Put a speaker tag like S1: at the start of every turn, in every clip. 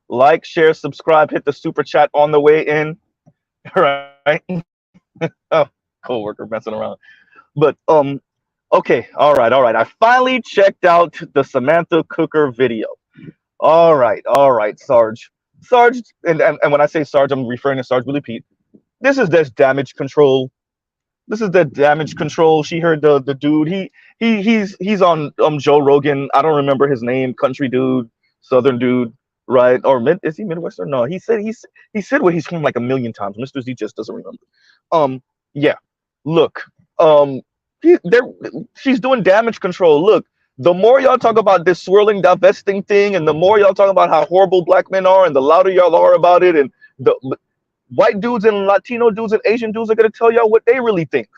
S1: Like, share, subscribe, hit the super chat on the way in. Right? Oh, coworker messing around. But okay, all right. I finally checked out the Samantha Cooker video. All right, Sarge. Sarge, and when I say Sarge, I'm referring to Sarge Willie Pete. This is this damage control. This is the damage control. She heard the dude. He's on Joe Rogan. I don't remember his name. Country dude, Southern dude, right? Or is he Midwestern? No, he said what he's from like a million times. Mr. Z just doesn't remember. Um, yeah. Look, um, there she's doing damage control. Look, the more y'all talk about this swirling divesting thing, and the more y'all talk about how horrible black men are, and the louder y'all are about it, and the white dudes and Latino dudes and Asian dudes are gonna tell y'all what they really think.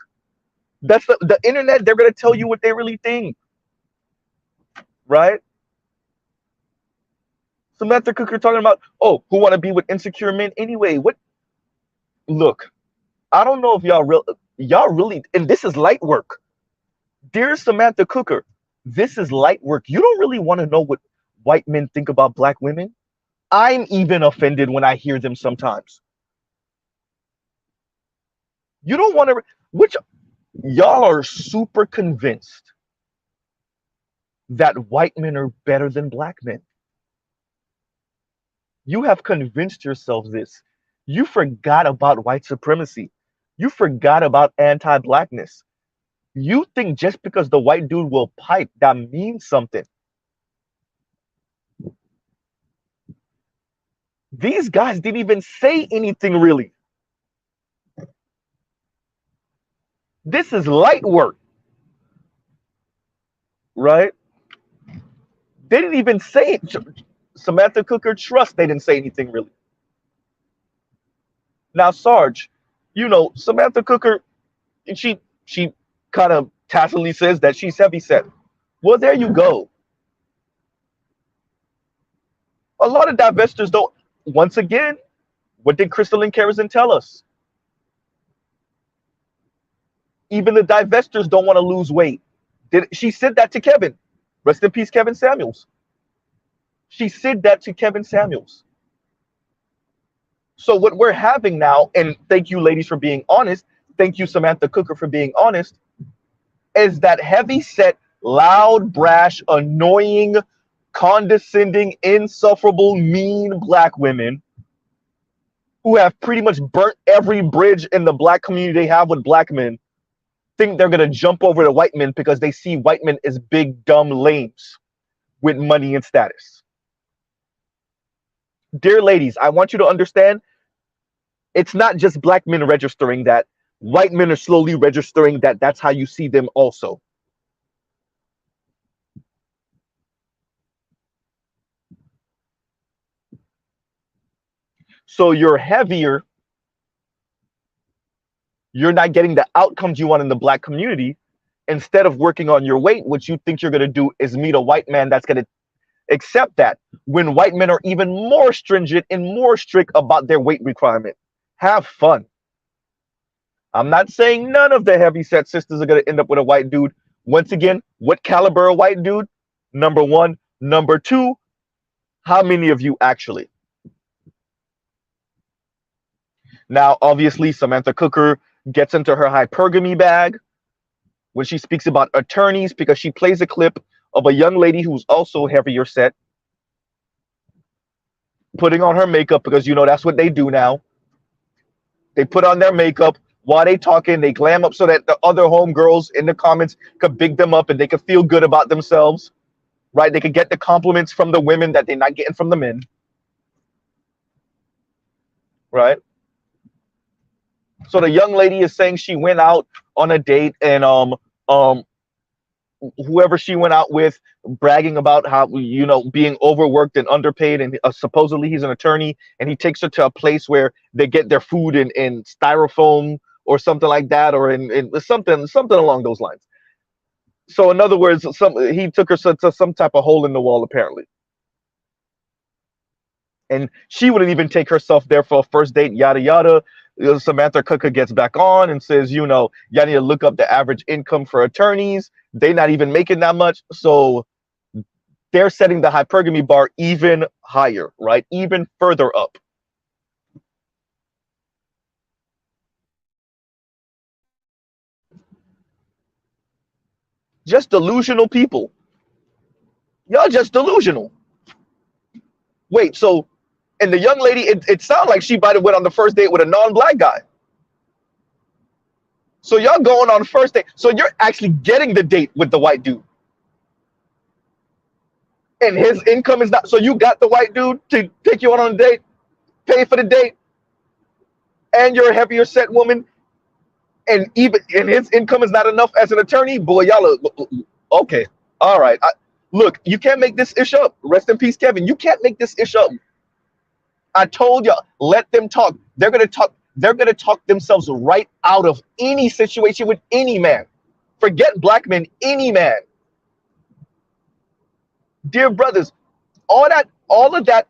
S1: That's the internet. They're gonna tell you what they really think, right? Samantha Cooker talking about, oh, who want to be with insecure men anyway? What? Look, I don't know if y'all really, and this is light work. Dear Samantha Cooker, this is light work. You don't really want to know what white men think about black women. I'm even offended when I hear them sometimes. You don't want to, which y'all are super convinced that white men are better than black men. You have convinced yourself this. You forgot about white supremacy. You forgot about anti-blackness. You think just because the white dude will pipe, that means something. These guys didn't even say anything really. This is light work, right? They didn't even say it. Samantha Cooker, trust they didn't say anything really. Now, Sarge, Samantha Cooker, she kind of tacitly says that she's heavy set. Well, there you go. A lot of divestors don't. Once again, what did Crystalline Kerosene tell us? Even the divestors don't want to lose weight. She said that to Kevin. Rest in peace, Kevin Samuels. She said that to Kevin Samuels. So what we're having now, and thank you ladies for being honest, thank you Samantha Cooker for being honest, is that heavy set, loud, brash, annoying, condescending, insufferable, mean black women who have pretty much burnt every bridge in the black community they have with black men think they're going to jump over to white men because they see white men as big, dumb lames with money and status. Dear ladies, I want you to understand, it's not just black men registering that. White men are slowly registering that that's how you see them also. So you're heavier. You're not getting the outcomes you want in the black community. Instead of working on your weight, what you think you're going to do is meet a white man that's going to accept that, when white men are even more stringent and more strict about their weight requirement. Have fun. I'm not saying none of the heavyset sisters are going to end up with a white dude. Once again, what caliber of white dude? Number one. Number two, how many of you actually? Now, obviously, Samantha Cooker gets into her hypergamy bag when she speaks about attorneys, because she plays a clip of a young lady who's also heavier set, putting on her makeup, because that's what they do now. They put on their makeup while they talking, they glam up so that the other homegirls in the comments could big them up and they could feel good about themselves, right? They could get the compliments from the women that they're not getting from the men, right? So the young lady is saying she went out on a date, and whoever she went out with, bragging about how being overworked and underpaid, and supposedly he's an attorney, and he takes her to a place where they get their food in styrofoam or something like that, or in something along those lines. So in other words, he took her to some type of hole in the wall apparently, and she wouldn't even take herself there for a first date. Yada yada. Samantha Cooker gets back on and says, you need to look up the average income for attorneys. They're not even making that much. So they're setting the hypergamy bar even higher, right? Even further up. Just delusional people. Y'all just delusional. Wait, so, and the young lady, it sounded like she might have went on the first date with a non-black guy. So y'all going on first date. So you're actually getting the date with the white dude. And his income is not, so you got the white dude to take you on a date, pay for the date, and you're a heavier set woman, and his income is not enough as an attorney. Boy, y'all are, okay. All right. Look, you can't make this ish up. Rest in peace, Kevin. You can't make this ish up. I told y'all, let them talk. They're gonna talk. They're gonna talk themselves right out of any situation with any man. Forget black men, any man. Dear brothers, all of that,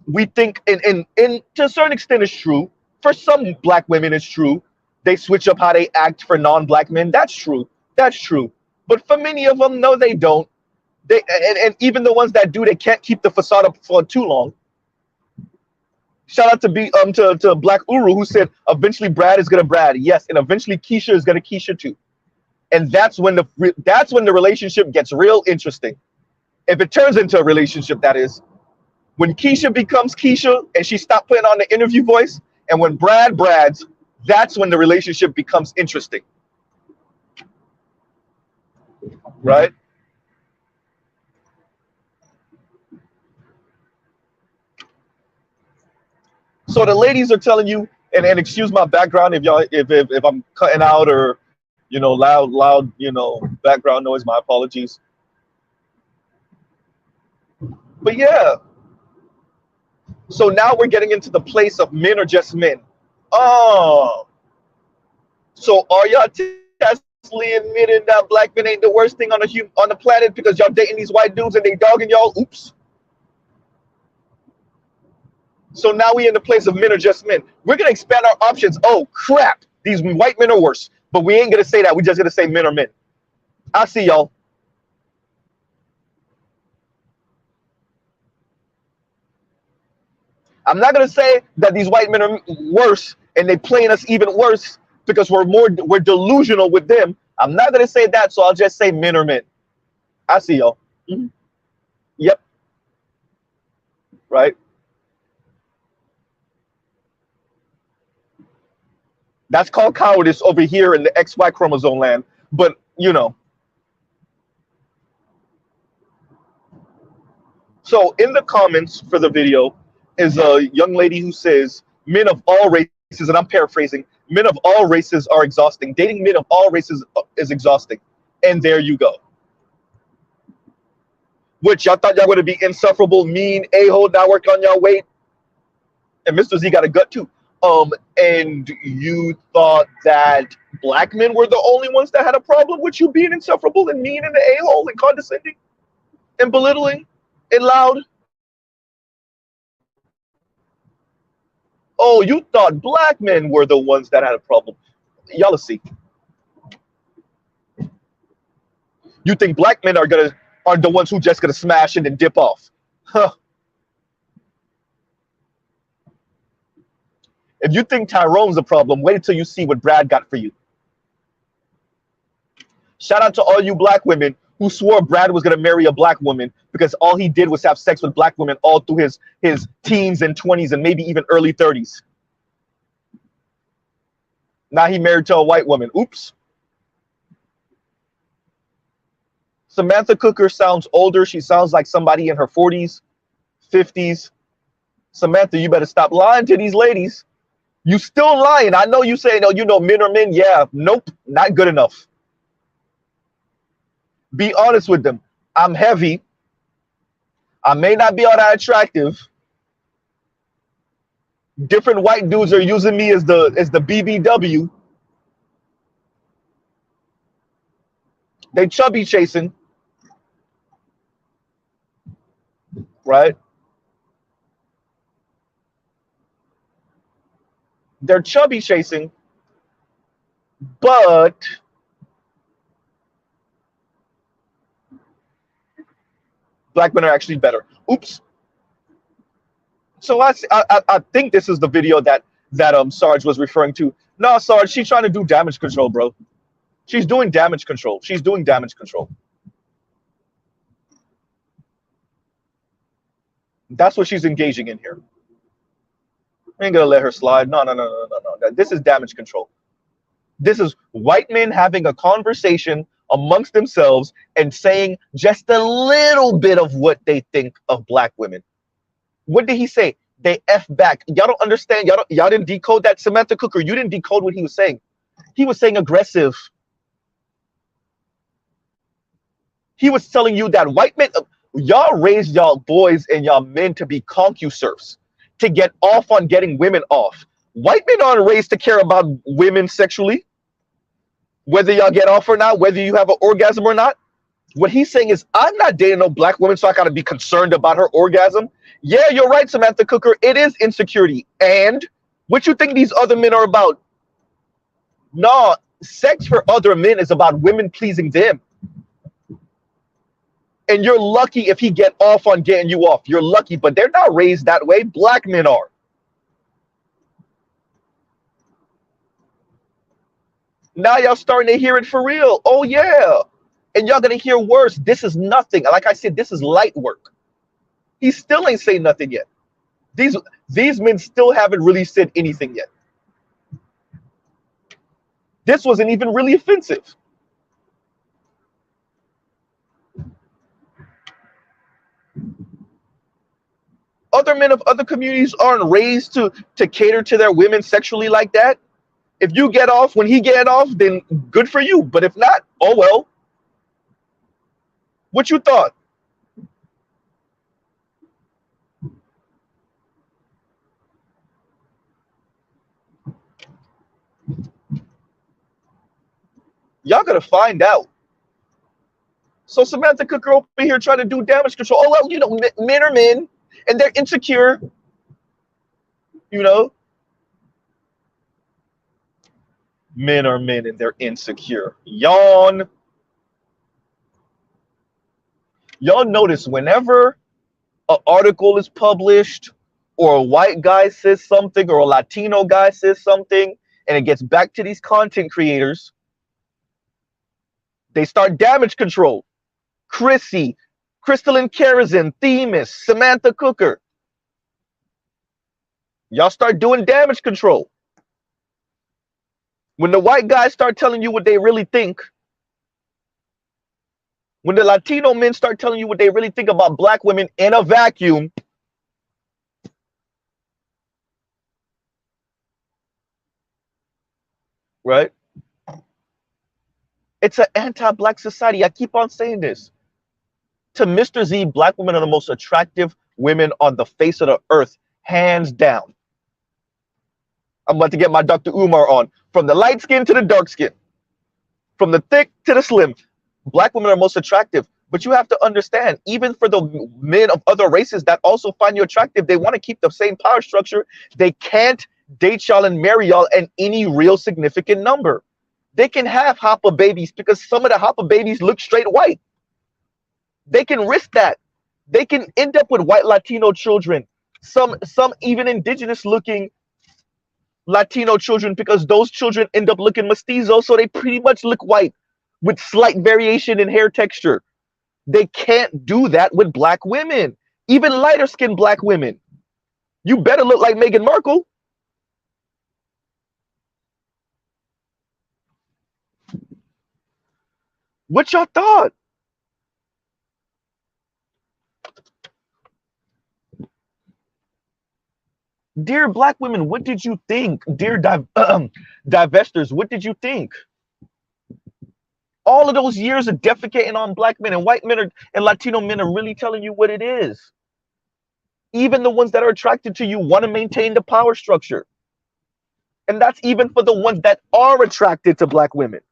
S1: we think, in to a certain extent, is true. For some black women, it's true. They switch up how they act for non-black men. That's true. That's true. But for many of them, no, they don't. And even the ones that do, they can't keep the facade up for too long. Shout out to Black Uru, who said eventually Brad is gonna Brad. Yes, and eventually Keisha is gonna Keisha too. And that's when the relationship gets real interesting. If it turns into a relationship, that is. When Keisha becomes Keisha and she stopped putting on the interview voice, and when Brad brads, that's when the relationship becomes interesting. Right? So the ladies are telling you, and excuse my background if I'm cutting out, or loud background noise, my apologies. But yeah, so now we're getting into the place of men are just men. Oh, so are y'all tacitly admitting that black men ain't the worst thing on the planet because y'all dating these white dudes and they dogging y'all? Oops. So now we in the place of men are just men. We're gonna expand our options. Oh crap, these white men are worse. But we ain't gonna say that. We just gonna say men are men. I'll see y'all. I'm not gonna say that these white men are worse and they playing us even worse because we're delusional with them. I'm not gonna say that, so I'll just say men are men. I see y'all. Mm-hmm. Yep. Right. That's called cowardice over here in the XY chromosome land. But so in the comments for the video is a young lady who says men of all races, and I'm paraphrasing, men of all races are exhausting. Dating men of all races is exhausting. And there you go. Which y'all thought y'all would be insufferable, mean, a-hole, not work on y'all weight. And Mr. Z got a gut too. And you thought that black men were the only ones that had a problem with you being insufferable and mean and the a-hole and condescending and belittling and loud. Oh, you thought black men were the ones that had a problem. Y'all will see. You think black men are the ones who just gonna smash and then dip off. Huh. If you think Tyrone's a problem, wait until you see what Brad got for you. Shout out to all you black women who swore Brad was going to marry a black woman because all he did was have sex with black women all through his teens and 20s and maybe even early 30s. Now he married to a white woman. Oops. Samantha Cooker sounds older. She sounds like somebody in her 40s, 50s. Samantha, you better stop lying to these ladies. You still lying. I know you say, no, men are men. Yeah, nope, not good enough. Be honest with them. I'm heavy. I may not be all that attractive. Different white dudes are using me as the BBW. They chubby chasing. Right? They're chubby chasing, but Black men are actually better. Oops. So I think this is the video that Sarge was referring to. No, Sarge, she's trying to do damage control, bro. She's doing damage control. She's doing damage control. That's what she's engaging in here. I ain't gonna let her slide. No, no, no, no, no, no. This is damage control. This is white men having a conversation amongst themselves and saying just a little bit of what they think of black women. What did he say? They F back. Y'all don't understand. Y'all didn't decode that. Samantha Cooker, you didn't decode what he was saying. He was saying aggressive. He was telling you that white men, y'all raised y'all boys and y'all men to be concuserves, to get off on getting women off. White men aren't raised to care about women sexually, whether y'all get off or not, whether you have an orgasm or not. What he's saying is, I'm not dating no black woman, so I gotta be concerned about her orgasm. Yeah, you're right, Samantha Cooker. It is insecurity. And what you think these other men are about? No, sex for other men is about women pleasing them. And you're lucky if he get off on getting you off. You're lucky, but they're not raised that way. Black men are. Now y'all starting to hear it for real. Oh yeah. And y'all gonna hear worse. This is nothing. Like I said, this is light work. He still ain't saying nothing yet. These men still haven't really said anything yet. This wasn't even really offensive. Other men of other communities aren't raised to cater to their women sexually like that. If you get off when he get off, then good for you. But if not, oh well. What you thought? Y'all gotta find out. So Samantha Cooker over here trying to do damage control. Oh well, you know, men are men and they're insecure. You know, men are men and they're insecure. Yawn. Y'all notice whenever an article is published or a white guy says something or a Latino guy says something and it gets back to these content creators, they start damage control. Chrissy, Crystalline Karazin, Themis, Samantha Cooker. Y'all start doing damage control. When the white guys start telling you what they really think, when the Latino men start telling you what they really think about black women in a vacuum, right? It's an anti-black society. I keep on saying this. To Mr. Z, black women are the most attractive women on the face of the earth, hands down. I'm about to get my Dr. Umar on. From the light skin to the dark skin, from the thick to the slim, black women are most attractive. But you have to understand, even for the men of other races that also find you attractive, they want to keep the same power structure. They can't date y'all and marry y'all in any real significant number. They can have hopper babies because some of the hopper babies look straight white. They can risk that. They can end up with white Latino children, some even indigenous looking Latino children, because those children end up looking mestizo, so they pretty much look white with slight variation in hair texture. They can't do that with black women, even lighter skinned black women. You better look like Meghan Markle. What y'all thought? Dear black women, what did you think? Dear divestors, what did you think? All of those years of defecating on black men and white men and Latino men are really telling you what it is. Even the ones that are attracted to you want to maintain the power structure. And that's even for the ones that are attracted to black women.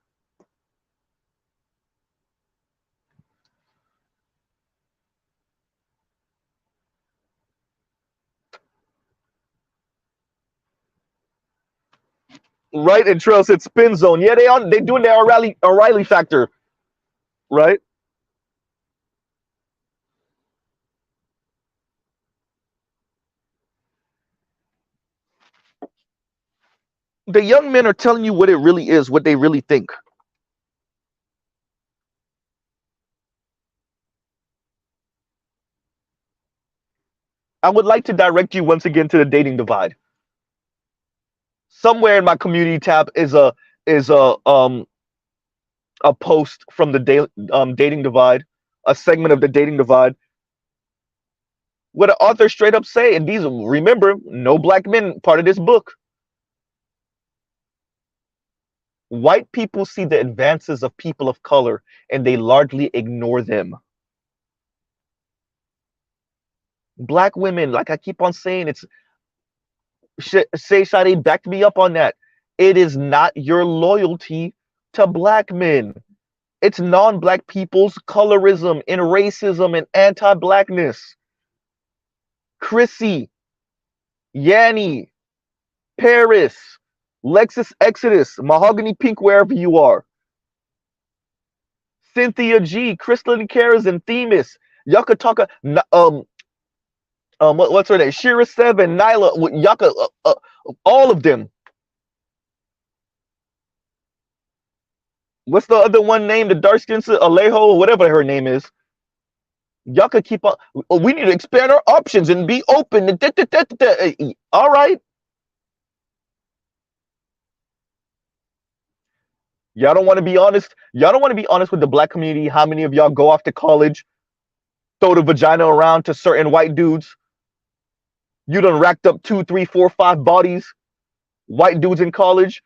S1: Right, and Trail said spin zone. Yeah, they doing their O'Reilly factor, right? The young men are telling you what it really is, what they really think. I would like to direct you once again to the dating divide. Somewhere in my community tab is a post from the dating divide, a segment of the dating divide, what the author straight up say, and these, remember, no black men part of this book. White people see the advances of people of color and they largely ignore them. Black women, like I keep on saying, it's say Sade backed me up on that. It is not your loyalty to black men. It's non-black people's colorism and racism and anti-blackness. Chrissy, Yanni, Paris, Lexus Exodus, Mahogany Pink, wherever you are. Cynthia G, Crystalline Karazin, Themis, y'all talk. What's her name? Shira Seven, Nyla, all of them. What's the other one name? The dark skin Alejo, whatever her name is. Y'all could keep on. We need to expand our options and be open. All right. Y'all don't want to be honest. Y'all don't want to be honest with the black community. How many of y'all go off to college, throw the vagina around to certain white dudes? You done racked up 2, 3, 4, 5 bodies, white dudes in college,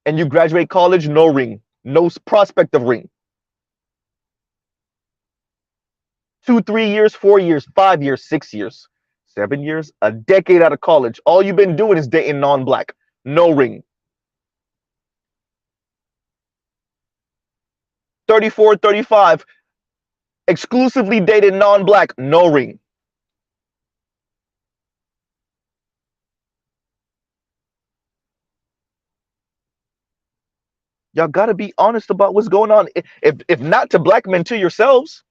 S1: and you graduate college, no ring, no prospect of ring. 2, 3 years, 4 years, 5 years, 6 years, 7 years, a decade out of college. All you've been doing is dating non-black, no ring. 34, 35, exclusively dated non-black, no ring. Y'all gotta be honest about what's going on. If not to black men, to yourselves.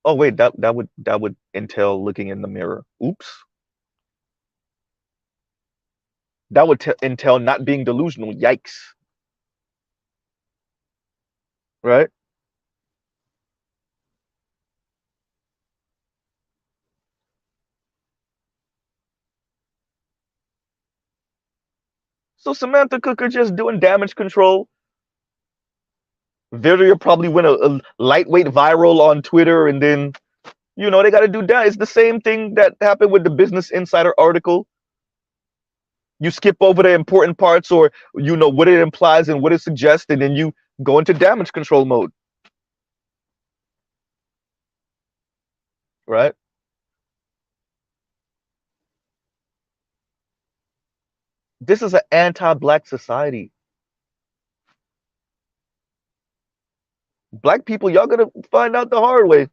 S1: Oh wait, that would entail looking in the mirror. Oops. That would entail not being delusional. Yikes. Right? So Samantha Cooker just doing damage control. Video probably went a lightweight viral on Twitter, and then they got to do that. It's the same thing that happened with the Business Insider article. You skip over the important parts, or what it implies and what it suggests, and then you go into damage control mode. Right? This is an anti-black society. Black people, y'all gonna find out the hard way.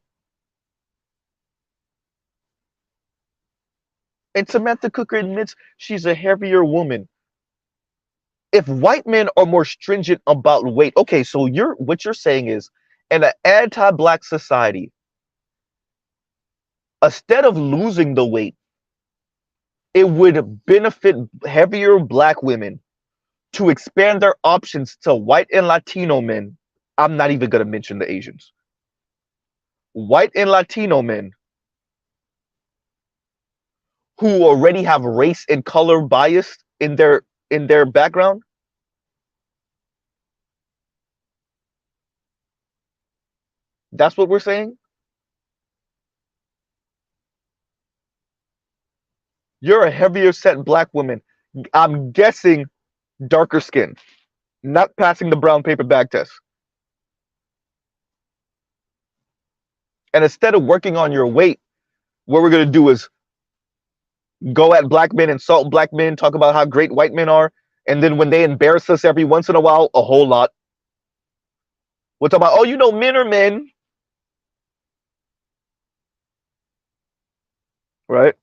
S1: And Samantha Cooker admits she's a heavier woman. If white men are more stringent about weight, okay, so what you're saying is, in an anti-black society, instead of losing the weight, it would benefit heavier black women to expand their options to white and Latino men. I'm not even going to mention the Asians. White and Latino men who already have race and color bias in their background. That's what we're saying. You're a heavier set black woman. I'm guessing darker skin, not passing the brown paper bag test. And instead of working on your weight, what we're going to do is go at black men, insult black men, talk about how great white men are. And then when they embarrass us every once in a while, a whole lot, we'll talk about, oh, men are men. Right?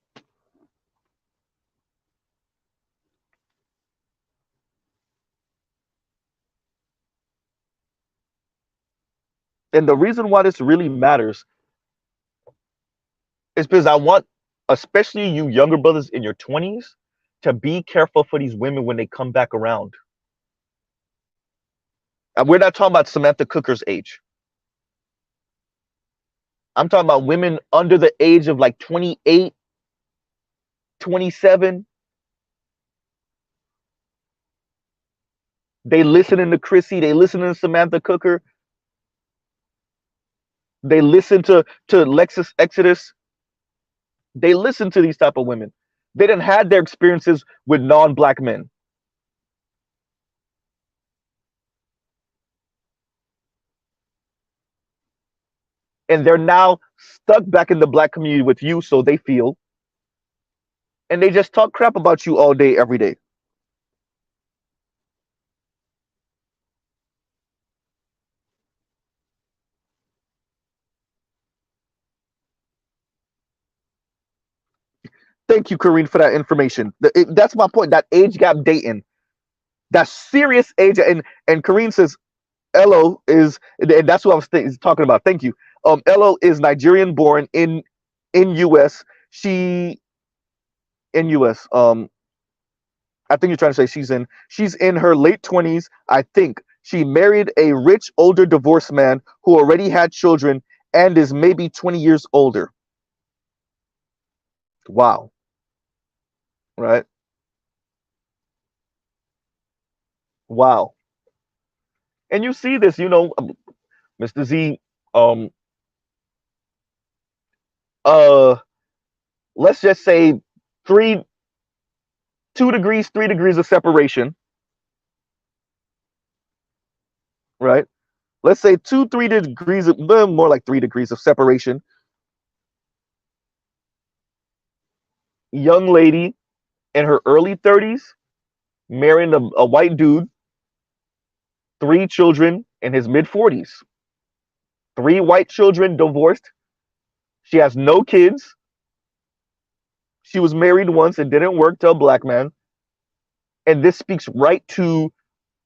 S1: And the reason why this really matters is because I want, especially you younger brothers in your 20s, to be careful for these women when they come back around. And we're not talking about Samantha Cooker's age. I'm talking about women under the age of like 28, 27. They listening to Chrissy. They listening to Samantha Cooker. They listen to Lexus Exodus. They listen to these type of women. They didn't had their experiences with non-black men. And they're now stuck back in the black community with you, so they feel. And they just talk crap about you all day, every day. Thank you, Karine, for that information. That's my point. That age gap dating, that serious age, and Karine says Elo is, and that's what I was talking about. Thank you. Elo is Nigerian born in US. She in US. I think you're trying to say she's in her late 20s. I think she married a rich older divorced man who already had children and is maybe 20 years older. Wow. Right? Wow. And you see this, Mr. Z, let's just say 2 degrees, 3 degrees of separation, right? Let's say 3 degrees, more like 3 degrees of separation. Young lady in her early 30s, marrying a white dude, 3 children in his mid 40s, 3 white children, divorced. She has no kids. She was married once. It didn't work to a black man. And this speaks right to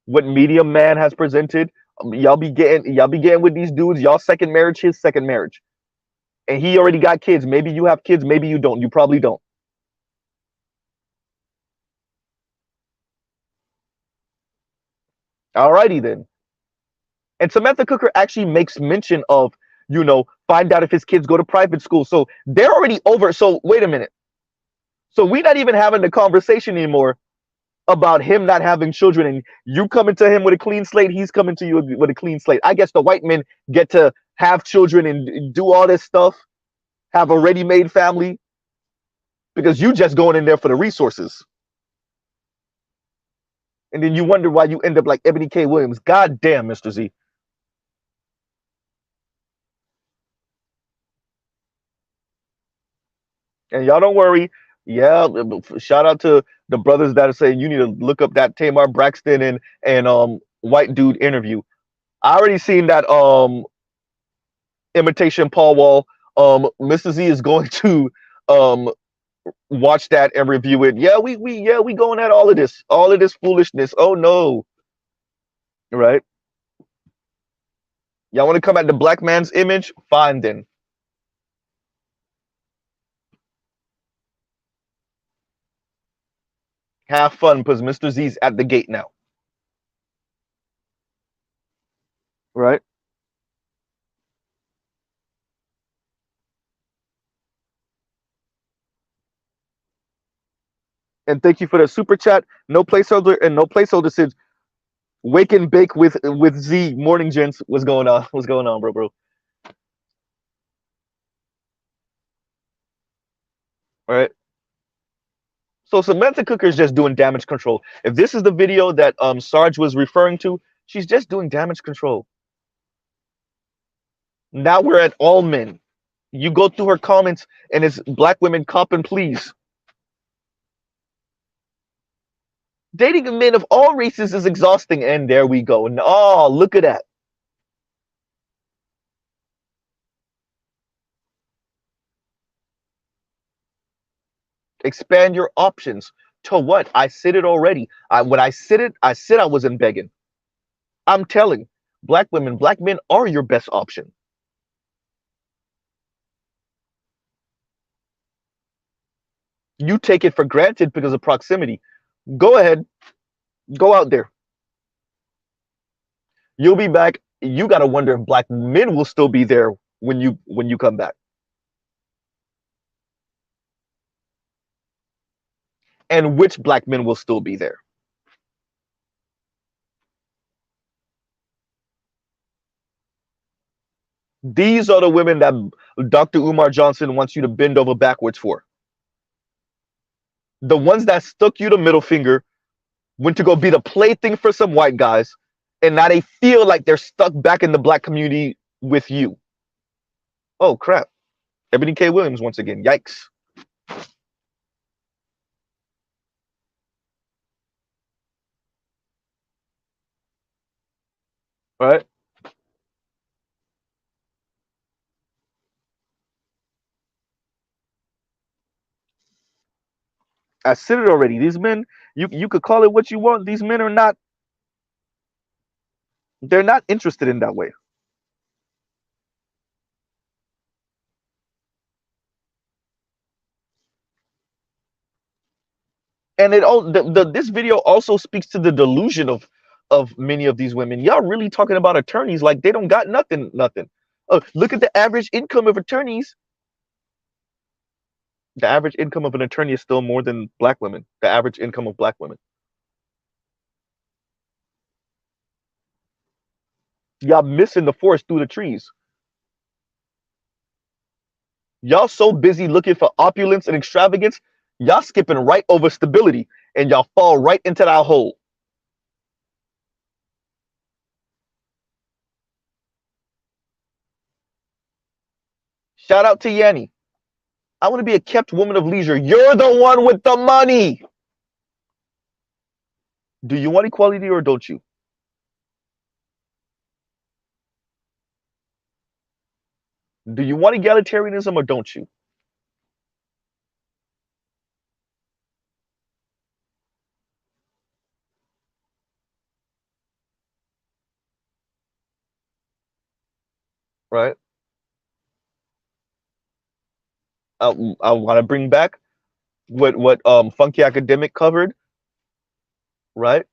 S1: what Media Man has presented. Y'all be getting with these dudes. Y'all second marriage, his second marriage. And he already got kids. Maybe you have kids, maybe you don't. You probably don't. Alrighty then. And Samantha Cooker actually makes mention of, find out if his kids go to private school. So they're already over. So wait a minute. So we're not even having the conversation anymore about him not having children, and you coming to him with a clean slate, he's coming to you with a clean slate. I guess the white men get to have children and do all this stuff, have a ready-made family, because you just going in there for the resources. And then you wonder why you end up like Ebony K. Williams. God damn, Mr. Z. And y'all don't worry. Yeah, shout out to the brothers that are saying you need to look up that Tamar Braxton and white dude interview. I already seen that imitation Paul Wall. Mr. Z is going to watch that and review it. Yeah, we going at all of this foolishness. Oh no. Right? Y'all want to come at the black man's image? Fine then. Have fun, because Mr. Z's at the gate now. Right? And thank you for the super chat. No placeholder and no placeholder says wake and bake with Z. Morning, gents. What's going on? What's going on, bro? All right. So Samantha Cooker is just doing damage control. If this is the video that Sarge was referring to, she's just doing damage control. Now we're at all men. You go through her comments and it's black women cop and please. Dating men of all races is exhausting, and there we go. And oh, look at that. Expand your options. To what? I said it already. When I said it, I said I wasn't begging. I'm telling black women, black men are your best option. You take it for granted because of proximity. Go ahead, go out there. You'll be back. You got to wonder if black men will still be there when you come back. And which black men will still be there. These are the women that Dr. Umar Johnson wants you to bend over backwards for. The ones that stuck you the middle finger, went to go be the plaything for some white guys, and now they feel like they're stuck back in the black community with you. Oh, crap. Ebony K. Williams once again. Yikes. All right. I said it already. These men, you could call it what you want. These men are not, they're not interested in that way. And it all this video also speaks to the delusion of many of these women. Y'all really talking about attorneys like they don't got nothing. Look at the average income of attorneys. The average income of an attorney is still more than black women. The average income of black women. Y'all missing the forest through the trees. Y'all so busy looking for opulence and extravagance, y'all skipping right over stability, and y'all fall right into that hole. Shout out to Yanni. I want to be a kept woman of leisure. You're the one with the money. Do you want equality or don't you? Do you want egalitarianism or don't you? Right? I want to bring back what Funky Academic covered, right?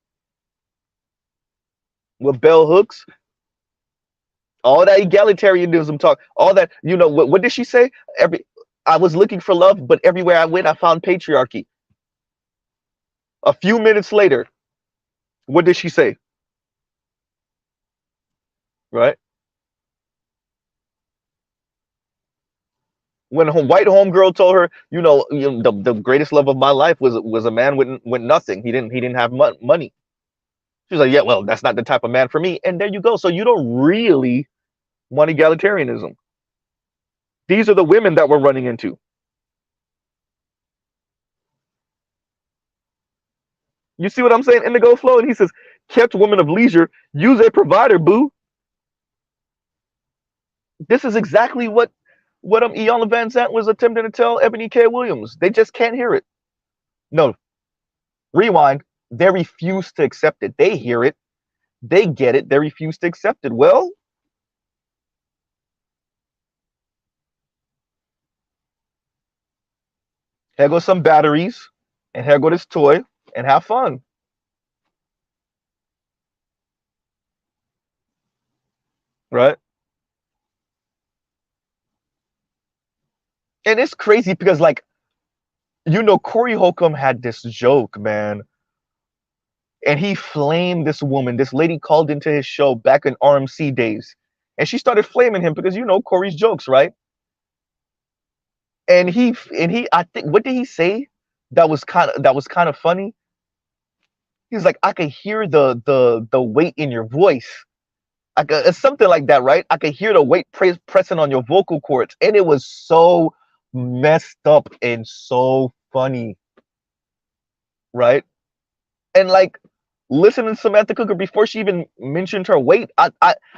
S1: With bell hooks, all that egalitarianism talk, all that, what did she say? I was looking for love, but everywhere I went, I found patriarchy. A few minutes later, what did she say? Right? When her white homegirl told her, the greatest love of my life was a man with nothing. He didn't have money. She was like, yeah, well, that's not the type of man for me. And there you go. So you don't really want egalitarianism. These are the women that we're running into. You see what I'm saying? Indigo Flow, and he says, kept woman of leisure, use a provider, boo. This is exactly what Iyanla Vanzant was attempting to tell Ebony K. Williams. They just can't hear it. No, rewind. They refuse to accept it. They hear it. They get it. They refuse to accept it. Well, here goes some batteries, and here go this toy, and have fun. Right? And it's crazy because, like, Corey Holcomb had this joke, man. And he flamed this woman. This lady called into his show back in RMC days. And she started flaming him because Corey's jokes, right? And I think, what did he say that was kind of funny? He was like, I could hear the weight in your voice. It's something like that, right? I could hear the weight pressing on your vocal cords. And it was so messed up and so funny. Right? And like, listening to Samantha Cooker before she even mentioned her weight,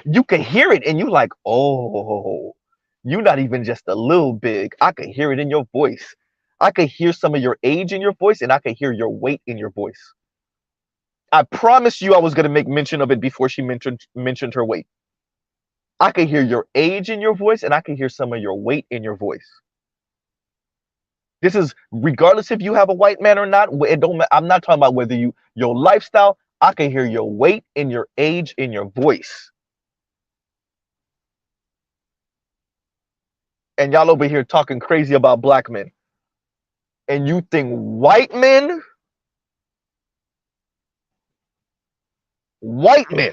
S1: you could hear it, and you like, oh, you're not even just a little big. I could hear it in your voice. I could hear some of your age in your voice, and I could hear your weight in your voice. I promised you I was going to make mention of it before she mentioned her weight. I could hear your age in your voice, and I could hear some of your weight in your voice. This is regardless if you have a white man or not. It don't. I'm not talking about whether your lifestyle. I can hear your weight and your age in your voice. And y'all over here talking crazy about black men. And you think white men? White men.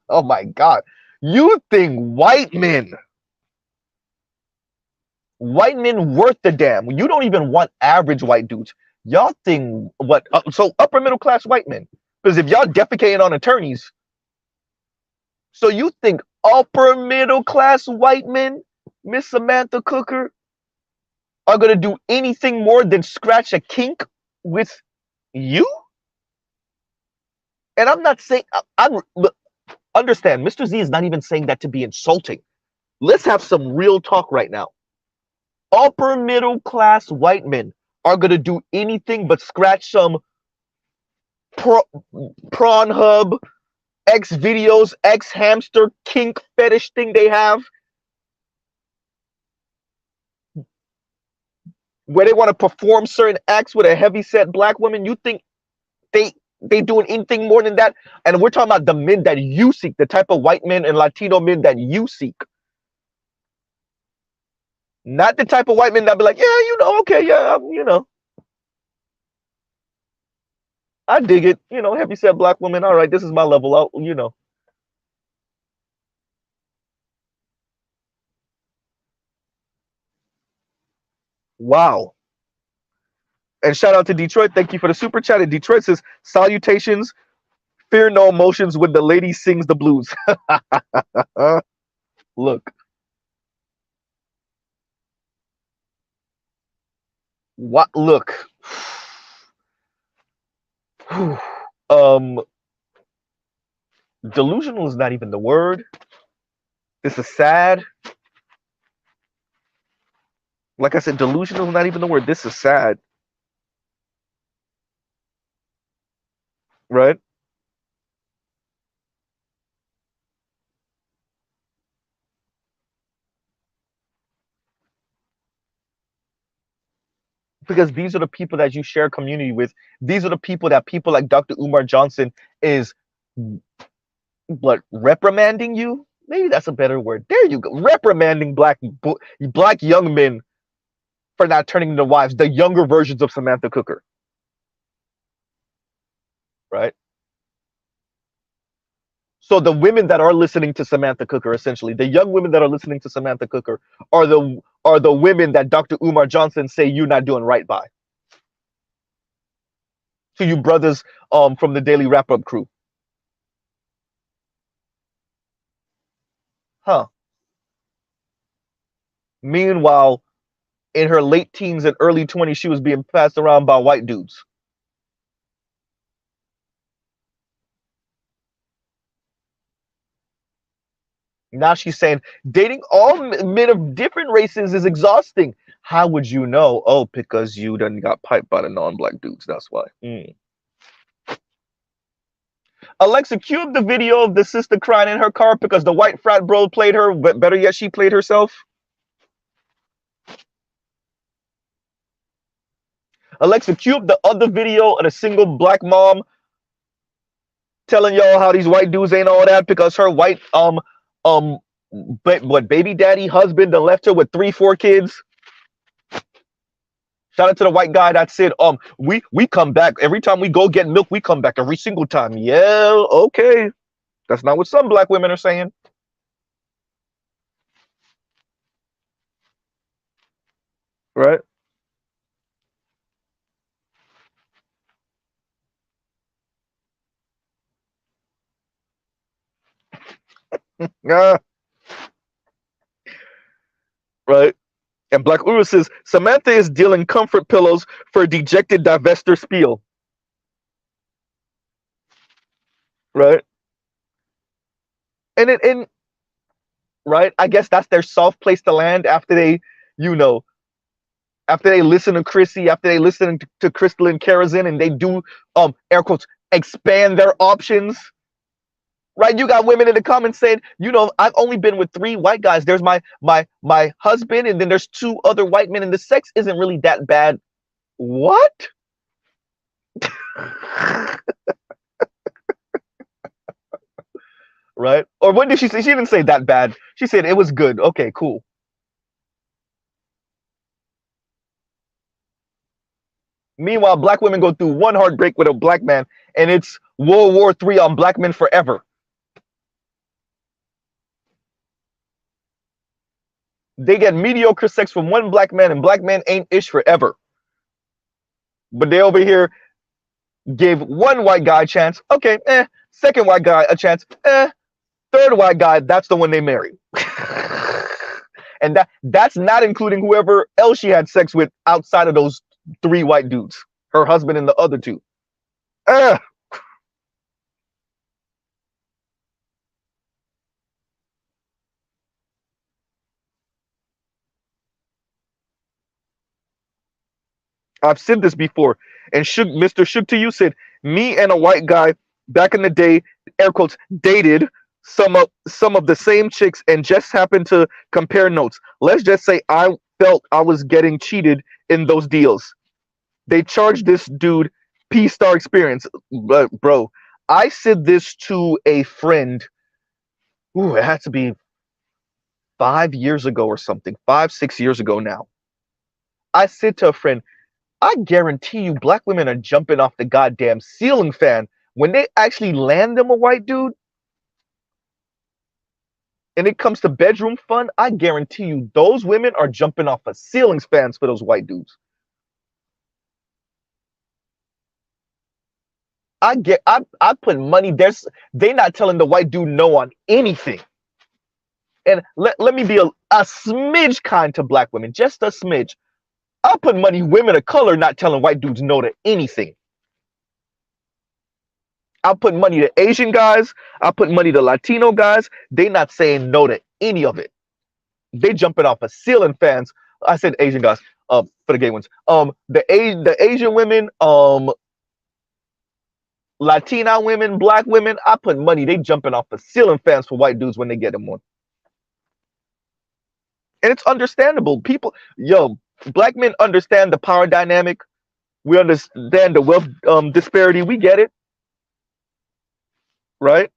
S1: Oh my God. You think white men worth the damn. You don't even want average white dudes. Y'all think what? So upper middle class white men. Because if y'all defecating on attorneys, so you think upper middle class white men, Miss Samantha Cooker, are gonna do anything more than scratch a kink with you? And I'm not saying look, understand, Mr. Z is not even saying that to be insulting. Let's have some real talk right now. Upper middle class white men are gonna do anything but scratch some prawn hub, X videos, X hamster kink fetish thing they have, where they want to perform certain acts with a heavy set black woman. You think they doing anything more than that? And we're talking about the men that you seek, the type of white men and Latino men that you seek. Not the type of white men that be like, yeah, okay, yeah, I dig it, heavy set black woman. All right, this is my level out, Wow. And shout out to Detroit. Thank you for the super chat. And Detroit says, salutations, fear no emotions when the lady sings the blues. Look. What? Look. Delusional is not even the word. This is sad. Like I said, delusional is not even the word. This is sad. Right? Because these are the people that you share community with. These are the people that people like Dr. Umar Johnson is reprimanding you? Maybe that's a better word. There you go. Reprimanding black young men for not turning into wives, the younger versions of Samantha Cooker. Right? So the women that are listening to Samantha Cooker, essentially, the young women that are listening to Samantha Cooker are the women that Dr. Umar Johnson say you're not doing right by. To you brothers from the Daily Wrap-Up crew. Huh. Meanwhile, in her late teens and early 20s, she was being passed around by white dudes. Now she's saying dating all men of different races is exhausting. How would you know? Oh, because you done got piped by the non-black dudes. That's why. Alexa, cue up the video of the sister crying in her car because the white frat bro played her, but better yet, she played herself. Alexa, cue up the other video of a single black mom telling y'all how these white dudes ain't all that because her white baby daddy husband that left her with 3-4 kids. Shout out to the white guy that said, we come back every time we go get milk. We come back every single time. Yeah, okay. That's not what some black women are saying. Right? Yeah. Right. And Black Uru says, Samantha is dealing comfort pillows for dejected divester spiel. Right. And right, I guess that's their soft place to land after they, after they listen to Chrissy, after they listen to Crystal and Kerosene, and they do air quotes expand their options. right? You got women in the comments saying, you know, I've only been with 3 white guys. There's my husband, and then there's 2 other white men, and the sex isn't really that bad. What? Right? Or what did she say? She didn't say that bad. She said it was good. Okay, cool. Meanwhile, black women go through one heartbreak with a black man, and it's World War III on black men forever. They get mediocre sex from one black man, and black men ain't ish forever. But they over here gave one white guy a chance. Okay, second white guy a chance. Third white guy, that's the one they marry. And that's not including whoever else she had sex with outside of those 3 white dudes. Her husband and the other 2. I've said this before, and Mr. Shook to you said, me and a white guy back in the day, air quotes, dated some of the same chicks and just happened to compare notes. Let's just say I felt I was getting cheated in those deals. They charged this dude P-star experience. But bro, I said this to a friend. Ooh, it had to be 5 years ago or something. 5, 6 years ago now. I said to a friend, I guarantee you black women are jumping off the goddamn ceiling fan when they actually land them a white dude. And it comes to bedroom fun, I guarantee you those women are jumping off of ceiling fans for those white dudes. I put money. They not telling the white dude no on anything. And let me be a smidge kind to black women, just a smidge. I'll put money women of color not telling white dudes no to anything. I'll put money to Asian guys. I'll put money to Latino guys. They not saying no to any of it. They jumping off of ceiling fans. I said Asian guys, for the gay ones. The Asian women, Latina women, black women, I put money. They jumping off of ceiling fans for white dudes when they get them one. And it's understandable. Black men understand the power dynamic. We understand the wealth disparity. We get it. Right?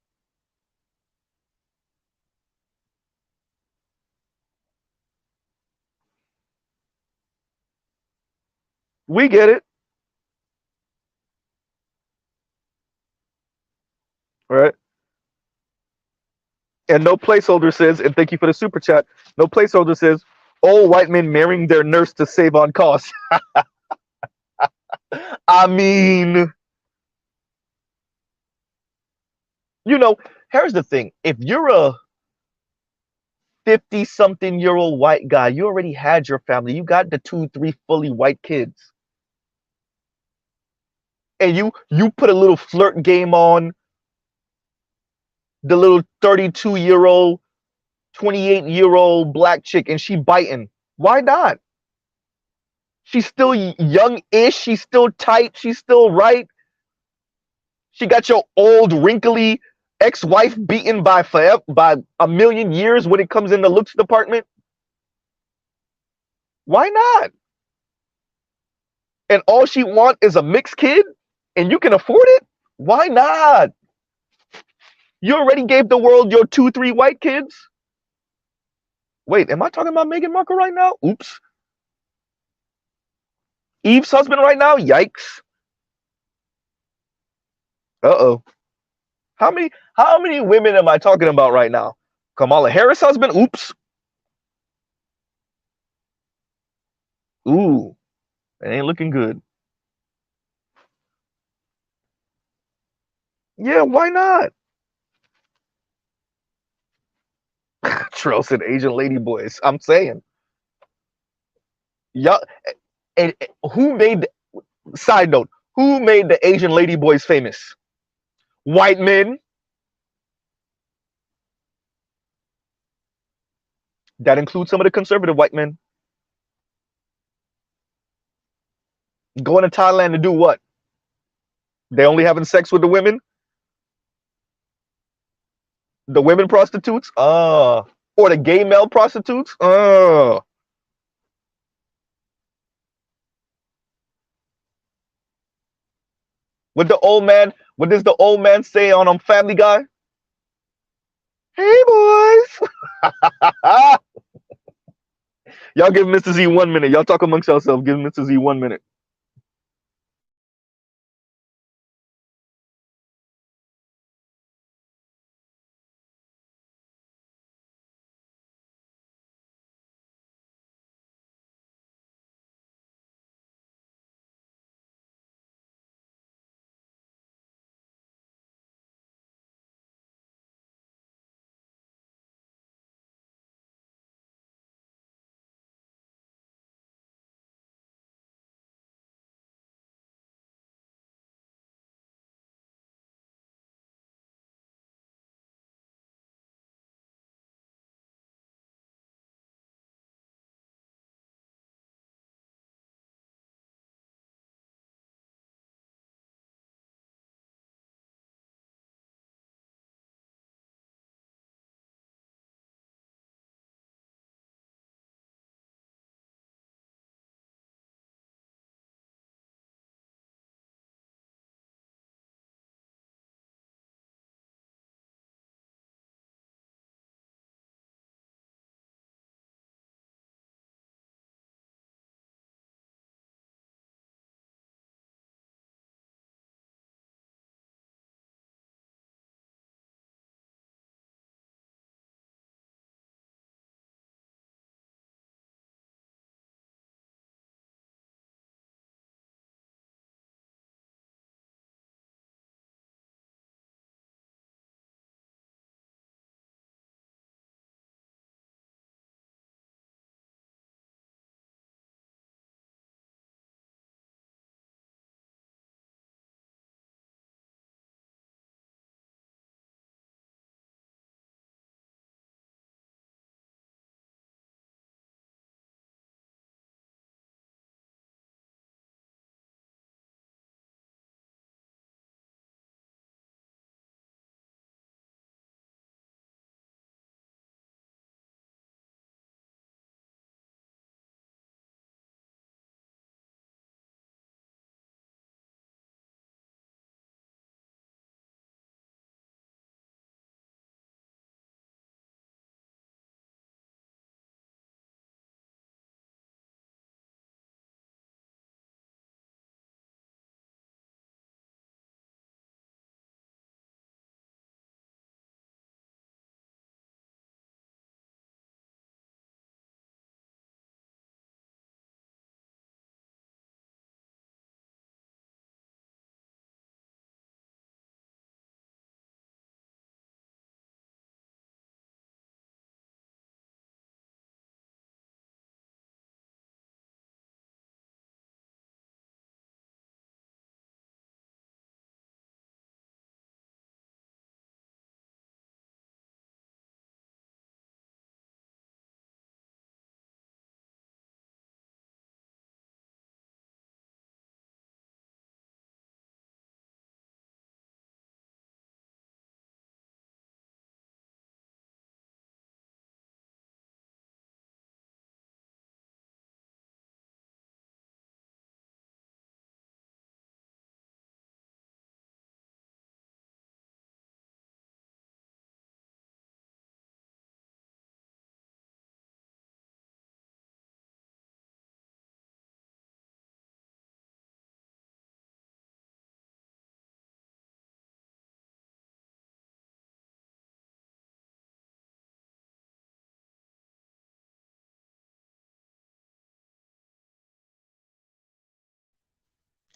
S1: We get it. Right? And no placeholder says, and thank you for the super chat, no placeholder says, old white men marrying their nurse to save on costs. I mean, here's the thing. If you're a 50-something-year-old white guy, you already had your family. You got the 2, 3 fully white kids. And you put a little flirt game on the little 32-year-old, 28-year-old black chick, and she biting. Why not? She's still young-ish. She's still tight. She's still right. She got your old, wrinkly ex-wife beaten by a million years when it comes in the looks department. Why not? And all she want is a mixed kid, and you can afford it? Why not? You already gave the world your 2, 3 white kids. Wait, am I talking about Meghan Markle right now? Oops. Eve's husband right now? Yikes. Uh-oh. How many women am I talking about right now? Kamala Harris' husband? Oops. Ooh. It ain't looking good. Yeah, why not? Trill said Asian lady boys. I'm saying. Yeah. And side note, who made the Asian lady boys famous? White men. That includes some of the conservative white men. Going to Thailand to do what? They only having sex with the women? The women prostitutes? Or the gay male prostitutes? What does the old man say on Family Guy? Hey boys. Y'all give Mr. Z 1 minute. Y'all talk amongst yourselves. Give Mr. Z 1 minute.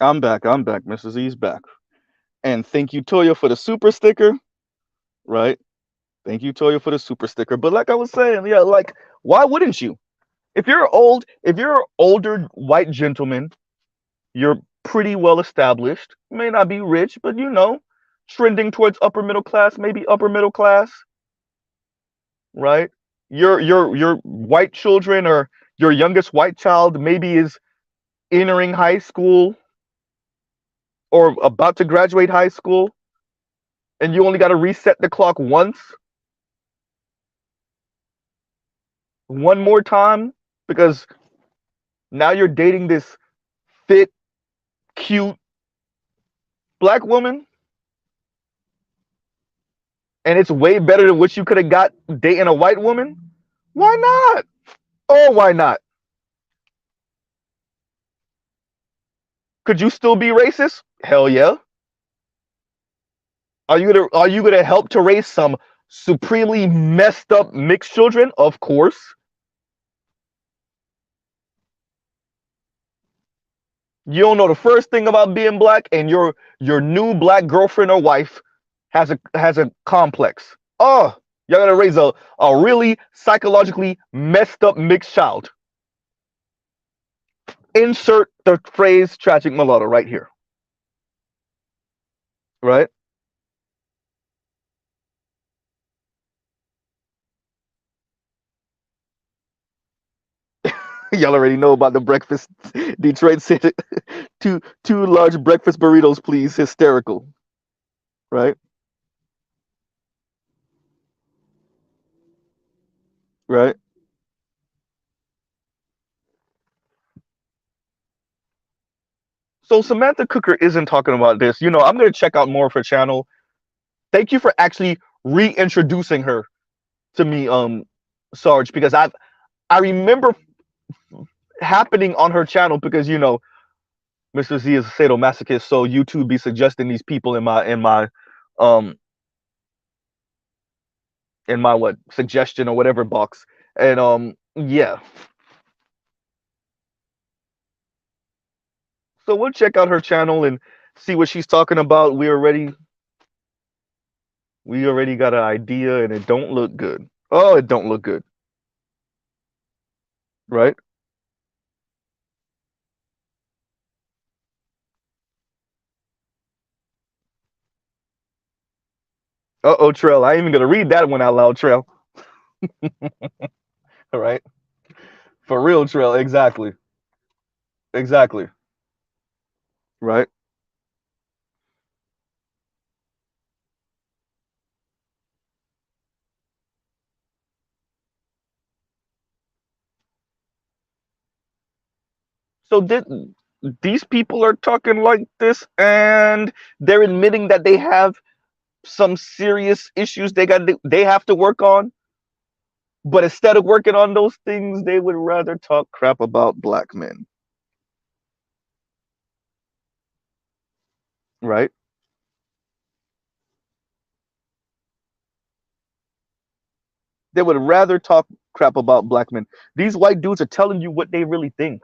S1: I'm back. I'm back. Mr. Z's back. And thank you, Toya, for the super sticker. Right? Thank you, Toya, for the super sticker. But like I was saying, yeah, like, why wouldn't you? If you're an older white gentleman, you're pretty well established. You may not be rich, but trending towards upper middle class, maybe upper middle class, right? Your white children, or your youngest white child maybe is entering high school or about to graduate high school, and you only got to reset the clock once. one more time because now you're dating this fit, cute black woman, and it's way better than what you could have got dating a white woman? Why not? Oh, why not? Could you still be racist? Hell yeah. Are you gonna help to raise some supremely messed up mixed children? Of course. You don't know the first thing about being black, and your new black girlfriend or wife has a complex. Oh, you're gonna raise a really psychologically messed up mixed child. Insert the phrase tragic mulatto right here. Right? Y'all already know about the breakfast. Detroit said two large breakfast burritos, please. Hysterical. Right? Right? So Samantha Cooker isn't talking about this. I'm gonna check out more of her channel. Thank you for actually reintroducing her to me, Sarge, because I remember happening on her channel because Mr. Z is a sadomasochist, so YouTube be suggesting these people um in my what suggestion or whatever box. And yeah. So we'll check out her channel and see what she's talking about. We already got an idea and it don't look good. Oh, it don't look good. Right? Uh-oh, Trail. I ain't even gonna read that one out loud, Trail. All right. For real, Trail. Exactly. Exactly. Right? So these people are talking like this and they're admitting that they have some serious issues they have to work on, but instead of working on those things, they would rather talk crap about black men. Right? They would rather talk crap about black men. These white dudes are telling you what they really think.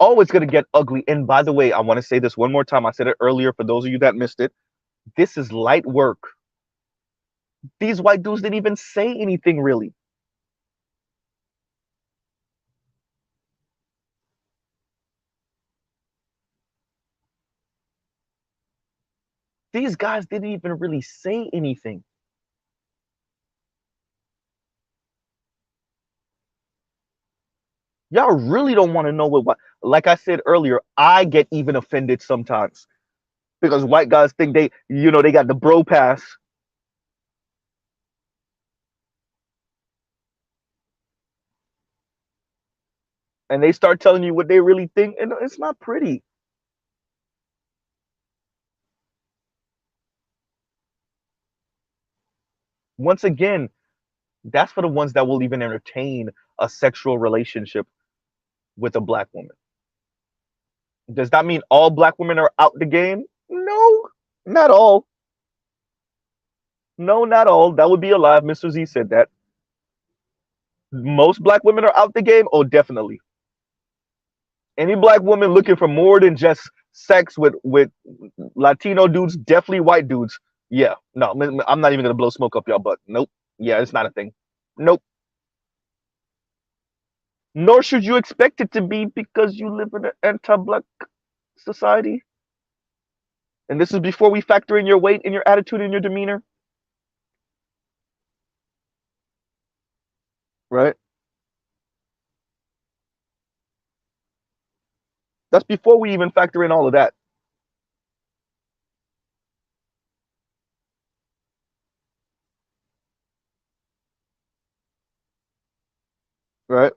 S1: Oh, it's gonna get ugly. And by the way, I want to say this one more time. I said it earlier for those of you that missed it. This is light work. These white dudes didn't even say anything really. These guys didn't even really say anything. Y'all really don't want to know what, like I said earlier, I get even offended sometimes because white guys think they got the bro pass and they start telling you what they really think, and it's not pretty. Once again, that's for the ones that will even entertain a sexual relationship with a black woman. Does that mean all black women are out the game? No, not all. No, not all. That would be a lie. Mr. Z said that. Most black women are out the game. Oh, definitely. Any black woman looking for more than just sex with Latino dudes, definitely white dudes. Yeah, no, I'm not even gonna blow smoke up y'all butt. Nope. Yeah, it's not a thing. Nope. Nor should you expect it to be because you live in an anti-black society. And this is before we factor in your weight and your attitude and your demeanor, right? That's before we even factor in all of that. right?